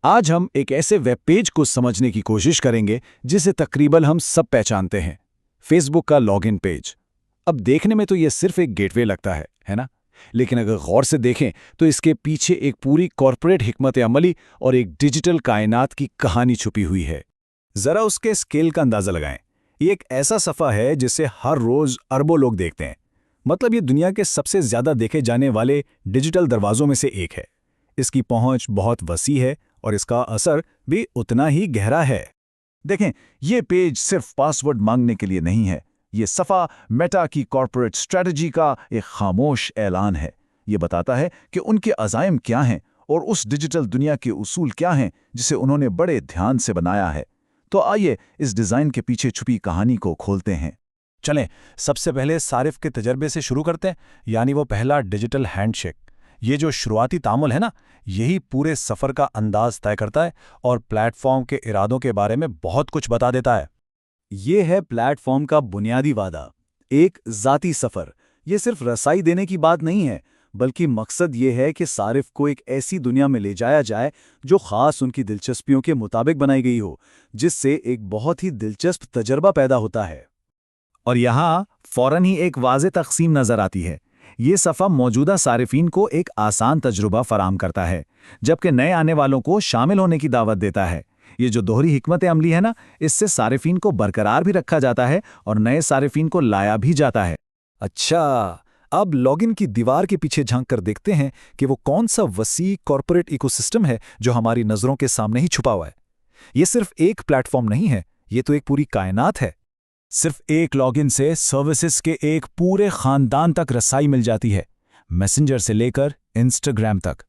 आज हम एक ऐसे वेब पेज को समझने की कोशिश करेंगे जिसे तकरीबन हम सब पहचानते हैं, फेसबुक का लॉगिन पेज। अब देखने में तो ये सिर्फ एक गेटवे लगता है ना? लेकिन अगर गौर से देखें तो इसके पीछे एक पूरी कॉर्पोरेट हिकमत अमली और एक डिजिटल कायनात की कहानी छुपी हुई है। जरा उसके स्केल का अंदाजा लगाएं। ये एक ऐसा सफ़ा है जिसे हर रोज अरबों लोग देखते हैं। मतलब ये दुनिया के सबसे ज्यादा देखे जाने वाले डिजिटल दरवाजों में से एक है। इसकी पहुंच बहुत वसी है और इसका असर भी उतना ही गहरा है। देखें, ये पेज सिर्फ पासवर्ड मांगने के लिए नहीं है। ये सफ़ा मेटा की कॉर्पोरेट स्ट्रेटजी का एक खामोश ऐलान है। ये बताता है कि उनके अज़ाइम क्या हैं और उस डिजिटल दुनिया के उसूल क्या हैं जिसे उन्होंने बड़े ध्यान से बनाया है। तो आइए इस डिज़ाइन के पीछे छुपी कहानी को खोलते हैं। चलें, सबसे पहले सारिफ के तजर्बे से शुरू करते हैं, यानी वो पहला डिजिटल हैंडशेक। ये जो शुरुआती तामुल है ना, यही पूरे सफ़र का अंदाज तय करता है और प्लेटफॉर्म के इरादों के बारे में बहुत कुछ बता देता है। ये है प्लेटफॉर्म का बुनियादी वादा, एक ज़ाती सफ़र। ये सिर्फ रसाई देने की बात नहीं है, बल्कि मकसद ये है कि सारिफ को एक ऐसी दुनिया में ले जाया जाए जो ख़ास उनकी दिलचस्पियों के मुताबिक बनाई गई हो, जिससे एक बहुत ही दिलचस्प तजर्बा पैदा होता है। और यहाँ फौरन ही एक वाज़े तक़सीम नज़र आती है। ये सफ़ा मौजूदा सारिफीन को एक आसान तजुर्बा फराम करता है, जबकि नए आने वालों को शामिल होने की दावत देता है। ये जो दोहरी हिकमत अमली है ना, इससे सारिफीन को बरकरार भी रखा जाता है और नए सारिफीन को लाया भी जाता है। अच्छा, अब लॉगिन की दीवार के पीछे झांक कर देखते हैं कि वो कौन सा वसी कॉर्पोरेट इकोसिस्टम है जो हमारी नज़रों के सामने ही छुपा हुआ है। ये सिर्फ एक प्लेटफॉर्म नहीं है, ये तो एक पूरी कायनात है। सिर्फ एक लॉगिन से सर्विसेज के एक पूरे खानदान तक रसाई मिल जाती है, मैसेंजर से लेकर इंस्टाग्राम तक।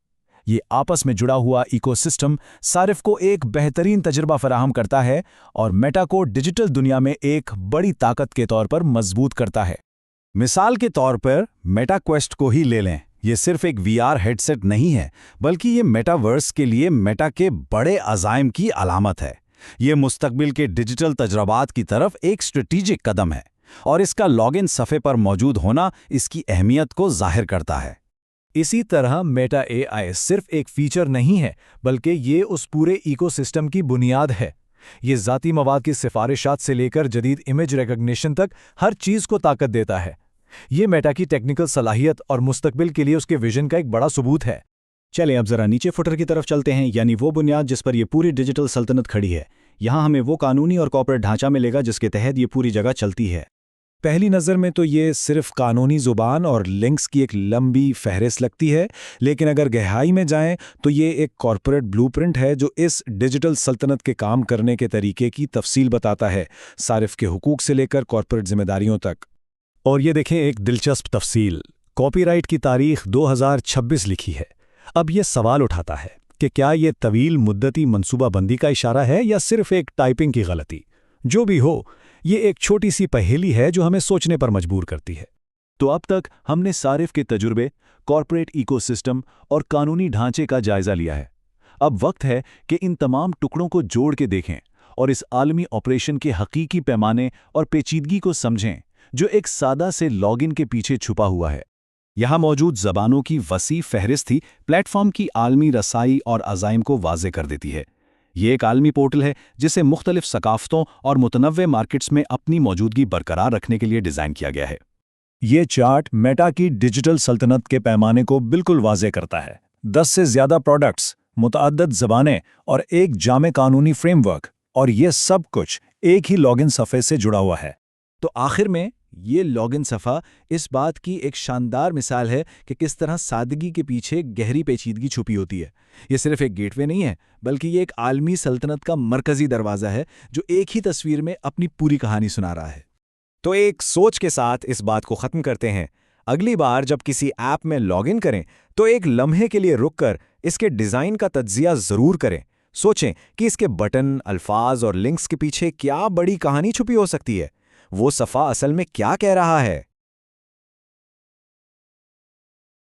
ये आपस में जुड़ा हुआ इकोसिस्टम सारिफ को एक बेहतरीन तजुर्बा फराहम करता है और मेटा को डिजिटल दुनिया में एक बड़ी ताकत के तौर पर मजबूत करता है। मिसाल के तौर पर मेटा क्वेस्ट को ही ले लें। ये सिर्फ एक वीआर हेडसेट नहीं है, बल्कि ये मेटावर्स के लिए मेटा के बड़े अज़ाइम की अलामत है। ये मुस्तकबिल के डिजिटल तजरबात की तरफ एक स्ट्रेटेजिक कदम है और इसका लॉगिन सफ़े पर मौजूद होना इसकी अहमियत को जाहिर करता है। इसी तरह मेटा एआई सिर्फ एक फीचर नहीं है, बल्कि ये उस पूरे इकोसिस्टम की बुनियाद है। ये ज़ाती मवाद की सिफारिशात से लेकर जदीद इमेज रिकग्निशन तक हर चीज़ को ताकत देता है। ये मेटा की टेक्निकल सलाहियत और मुस्तकबिल के लिए उसके विजन का एक बड़ा सबूत है। चलें अब जरा नीचे फुटर की तरफ चलते हैं, यानी वो बुनियाद जिस पर यह पूरी डिजिटल सल्तनत खड़ी है। यहाँ हमें वो कानूनी और कॉर्पोरेट ढांचा मिलेगा जिसके तहत ये पूरी जगह चलती है। पहली नज़र में तो ये सिर्फ कानूनी ज़ुबान और लिंक्स की एक लंबी फहरिस्त लगती है, लेकिन अगर गहराई में जाएं तो ये एक कॉर्पोरेट ब्लूप्रिंट है जो इस डिजिटल सल्तनत के काम करने के तरीके की तफसील बताता है, सारिफ के हुकूक से लेकर कॉर्पोरेट जिम्मेदारियों तक। और ये देखें एक दिलचस्प तफसील, कॉपीराइट की तारीख 2026 लिखी है। अब ये सवाल उठाता है कि क्या ये तवील मुद्दती मंसूबाबंदी का इशारा है या सिर्फ एक टाइपिंग की गलती। जो भी हो, ये एक छोटी सी पहेली है जो हमें सोचने पर मजबूर करती है। तो अब तक हमने सारिफ के तजुर्बे, कॉर्पोरेट इकोसिस्टम और कानूनी ढांचे का जायजा लिया है। अब वक्त है कि इन तमाम टुकड़ों को जोड़ के देखें और इस आलमी ऑपरेशन के हकीकी पैमाने और पेचीदगी को समझें जो एक सादा से लॉगिन के पीछे छुपा हुआ है। यहाँ मौजूद ज़बानों की वसी फहरिस्त ही प्लेटफॉर्म की आलमी रसाई और अज़ाइम को वाज़े कर देती है। ये एक आलमी पोर्टल है जिसे मुख्तलिफ सकाफ़तों और मुतनव्वे मार्केट्स में अपनी मौजूदगी बरकरार रखने के लिए डिज़ाइन किया गया है। ये चार्ट मेटा की डिजिटल सल्तनत के पैमाने को बिल्कुल वाज़े करता है। 10 से ज़्यादा प्रोडक्ट्स, मुतअद्दिद ज़बानें और एक जामे कानूनी फ्रेमवर्क, और ये सब कुछ एक ही लॉगिन सफ़े से जुड़ा हुआ है। तो आखिर में ये लॉगिन सफ़ा इस बात की एक शानदार मिसाल है कि किस तरह सादगी के पीछे गहरी पेचीदगी छुपी होती है। ये सिर्फ एक गेटवे नहीं है, बल्कि ये एक आलमी सल्तनत का मरकज़ी दरवाज़ा है जो एक ही तस्वीर में अपनी पूरी कहानी सुना रहा है। तो एक सोच के साथ इस बात को ख़त्म करते हैं। अगली बार जब किसी ऐप में लॉगिन करें तो एक लम्हे के लिए रुक कर इसके डिज़ाइन का तज्ज़िया ज़रूर करें। सोचें कि इसके बटन, अल्फाज और लिंक्स के पीछे क्या बड़ी कहानी छुपी हो सकती है। वो सफ़ा असल में क्या कह रहा है।